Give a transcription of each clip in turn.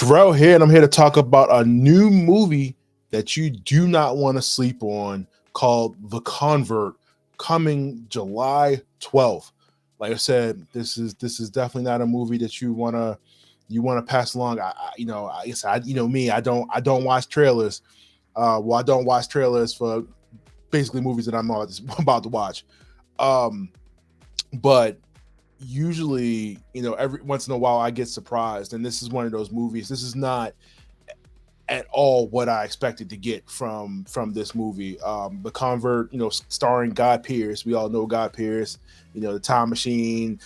Terrell here, and I'm here to talk about a new movie that you do not want to sleep on called The Convert, coming July 12th. Like I said, this is definitely not a movie that you want to pass along. I guess me, I don't watch trailers. I don't watch trailers for basically movies that I'm about to watch. Um, but usually, every once in a while I get surprised, and this is one of those movies. This is not at all what I expected to get from this movie. The Convert, starring Guy Pearce. We all know Guy Pearce. The Time Machine,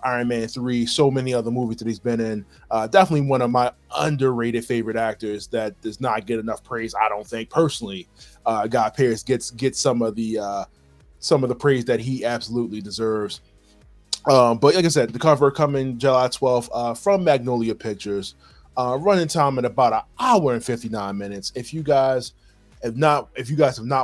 Iron Man 3, so many other movies that he's been in. Definitely one of my underrated favorite actors that does not get enough praise, I don't think, personally. Guy Pearce gets some of the praise that he absolutely deserves. But like I said, The Convert coming July 12th from Magnolia Pictures. Running time at about an hour and 59 minutes. If you guys have not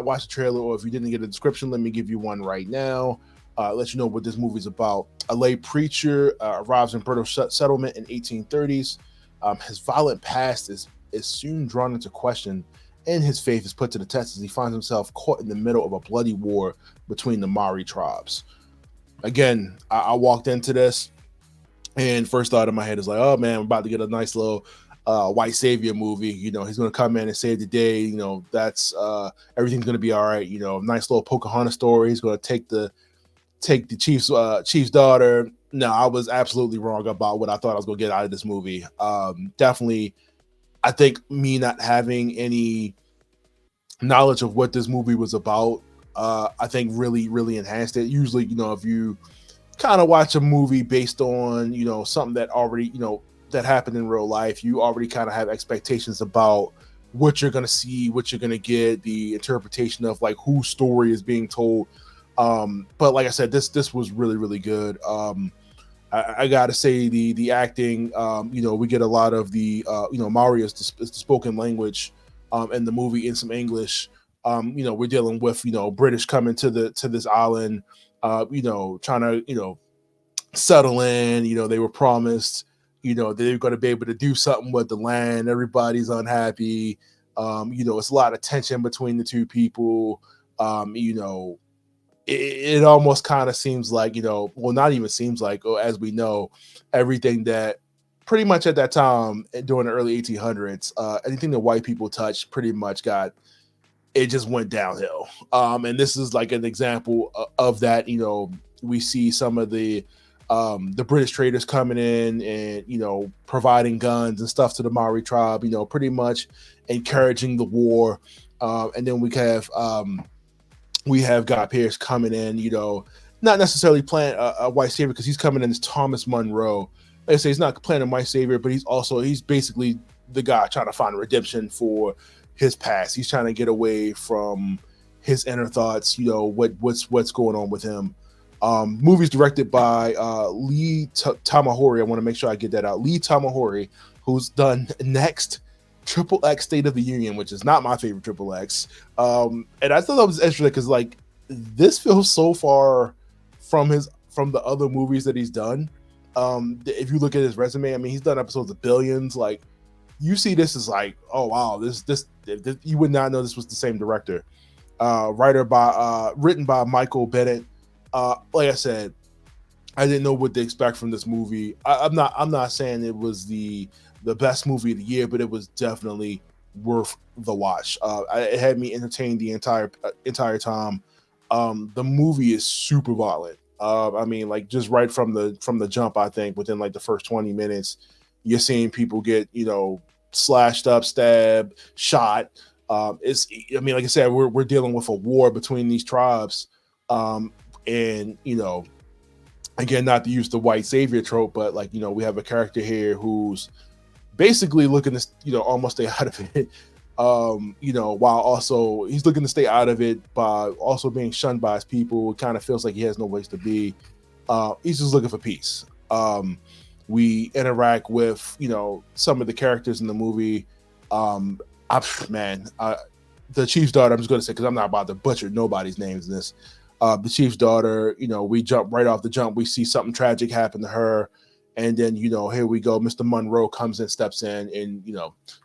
watched the trailer, or if you didn't get a description, let me give you one right now. Let you know what this movie is about. A lay preacher arrives in British settlement in 1830s. His violent past is soon drawn into question, and his faith is put to the test as he finds himself caught in the middle of a bloody war between the Maori tribes. Again, I walked into this, and first thought in my head is like, oh man, I'm about to get a nice little white savior movie. He's going to come in and save the day. That's everything's going to be all right. Nice little Pocahontas story. He's going to take the chief's daughter. No, I was absolutely wrong about what I thought I was going to get out of this movie. Definitely, I think me not having any knowledge of what this movie was about, I think really, really enhanced it. Usually, if you kind of watch a movie based on, something that already, that happened in real life, you already kind of have expectations about what you're going to see, what you're going to get, the interpretation of like whose story is being told. But like I said, this was really, really good. I gotta say the acting, we get a lot of the, Maori is the spoken language, in the movie, in some English. We're dealing with, British coming to this island, trying to, settle in. They were promised, they were going to be able to do something with the land. Everybody's unhappy. It's a lot of tension between the two people. It almost kind of seems like, well, not even seems like, as we know, everything that pretty much at that time during the early 1800s, anything that white people touched pretty much it just went downhill. And this is like an example of that. We see some of the British traders coming in and, providing guns and stuff to the Maori tribe, pretty much encouraging the war. And then we have Guy Pearce coming in, not necessarily playing a white savior, because he's coming in as Thomas Munro. Like I say, he's not playing a white savior, but he's basically the guy trying to find redemption for his past. He's trying to get away from his inner thoughts, what's going on with him. Movies directed by Lee Tamahori. I want to make sure I get that out. Lee Tamahori, who's done Next, Triple X State of the Union, which is not my favorite Triple X. And I thought that was interesting because like this feels so far from the other movies that he's done. If you look at his resume, I mean, he's done episodes of Billions. Like, you see this as like, oh wow, this you would not know this was the same director. Written by Michael Bennett. Like I said, I didn't know what to expect from this movie. I'm not saying it was the best movie of the year, but it was definitely worth the watch. It had me entertained the entire time. The movie is super violent. I mean, like just right from the jump, I think within like the first 20 minutes, you're seeing people get, slashed up, stabbed, shot. Like I said, we're dealing with a war between these tribes. And, again, not to use the white savior trope, but like, we have a character here who's basically looking to, almost stay out of it. While also he's looking to stay out of it by also being shunned by his people. It kind of feels like he has no place to be. He's just looking for peace. We interact with, some of the characters in the movie. The chief's daughter, I'm just going to say, because I'm not about to butcher nobody's names in this. The chief's daughter, we jump right off the jump. We see something tragic happen to her. And then, here we go. Mr. Munro comes in, steps in, and,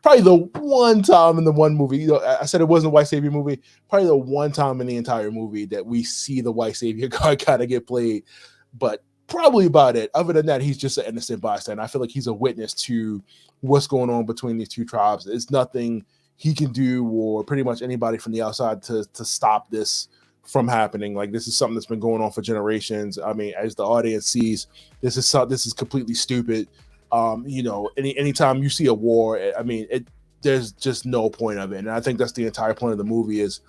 probably the one time in the one movie, I said it wasn't a white savior movie, probably the one time in the entire movie that we see the white savior card kind of get played. But probably about it. Other than that, he's just an innocent bystander. I feel like he's a witness to what's going on between these two tribes. It's nothing he can do, or pretty much anybody from the outside, to stop this from happening. Like, this is something that's been going on for generations. I mean, as the audience sees, this is completely stupid. Anytime you see a war, I mean, there's just no point of it. And I think that's the entire point of the movie, is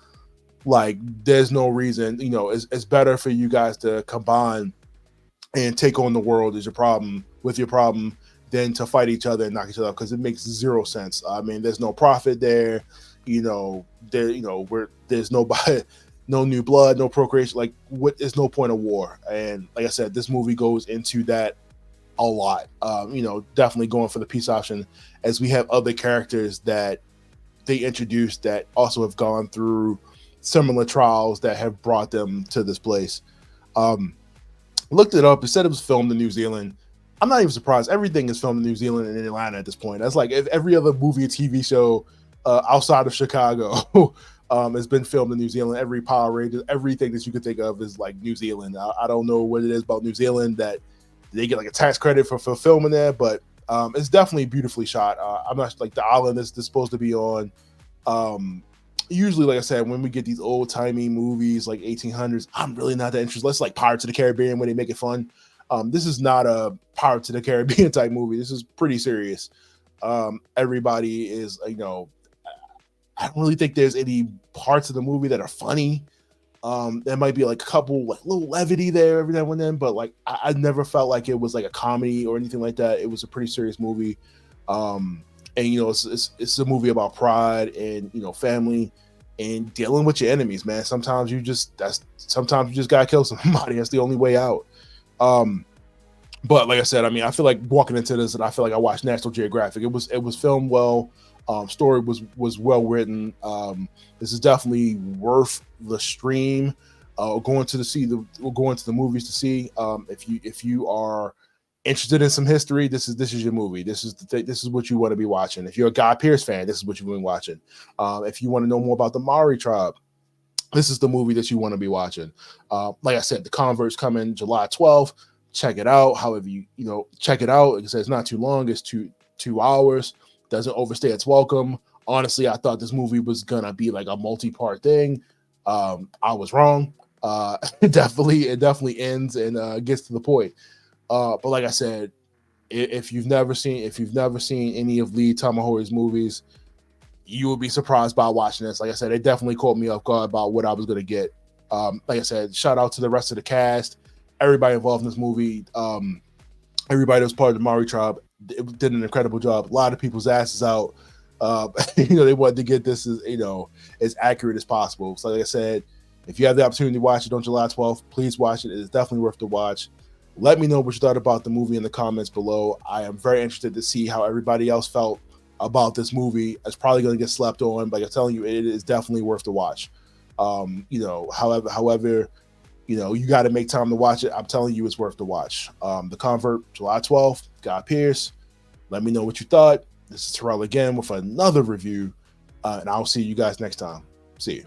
like, there's no reason. It's better for you guys to combine and take on the world as your problem than to fight each other and knock each other up, because it makes zero sense. I mean, there's no profit there. There's nobody. No new blood, no procreation. Like, there's no point of war. And like I said, this movie goes into that a lot. Definitely going for the peace option, as we have other characters that they introduced that also have gone through similar trials that have brought them to this place. Looked it up. It said it was filmed in New Zealand. I'm not even surprised. Everything is filmed in New Zealand and in Atlanta at this point. That's like if every other movie or TV show outside of Chicago has been filmed in New Zealand. Every Power Rangers, everything that you could think of is like New Zealand. I don't know what it is about New Zealand that they get like a tax credit for filming there, but it's definitely beautifully shot. I'm not like the island is supposed to be on. Usually, like I said, when we get these old timey movies like 1800s, I'm really not that interested. Let's like Pirates of the Caribbean when they make it fun. This is not a Pirates of the Caribbean type movie. This is pretty serious. Everybody is, I don't really think there's any parts of the movie that are funny. There might be like a couple like little levity there every now and then, but like I never felt like it was like a comedy or anything like that. It was a pretty serious movie. And it's a movie about pride and family and dealing with your enemies, man. Sometimes you just gotta kill somebody. That's the only way out. But like I said, I mean, I feel like walking into this, and I feel like I watched National Geographic. It was filmed well. Story was well written. This is definitely worth the stream. Going to the movies to see. If you are interested in some history, this is your movie. This is what you want to be watching. If you're a Guy Pearce fan, this is what you've been watching. If you want to know more about the Maori tribe, this is the movie that you want to be watching. Like I said, The Convert's coming July 12th. Check it out. However, check it out. Like I said, it's not too long. It's 2 hours. Doesn't overstay its welcome. Honestly, I thought this movie was gonna be like a multi-part thing. I was wrong. It definitely ends and gets to the point. But like I said, if you've never seen any of Lee Tamahori's movies, you will be surprised by watching this. Like I said, it definitely caught me off guard about what I was gonna get. Like I said, shout out to the rest of the cast, everybody involved in this movie, everybody that was part of the Maori tribe. It did an incredible job. A lot of people's asses out. They wanted to get this as accurate as possible. So like I said, if you have the opportunity to watch it on July 12th, please watch it. It is definitely worth the watch. Let me know what you thought about the movie in the comments below. I am very interested to see how everybody else felt about this movie. It's probably going to get slept on, but I'm telling you, it is definitely worth the watch. However, you got to make time to watch it. I'm telling you, it's worth the watch. The Convert, July 12th, Guy Pearce. Let me know what you thought. This is Terrell again with another review, and I'll see you guys next time. See you.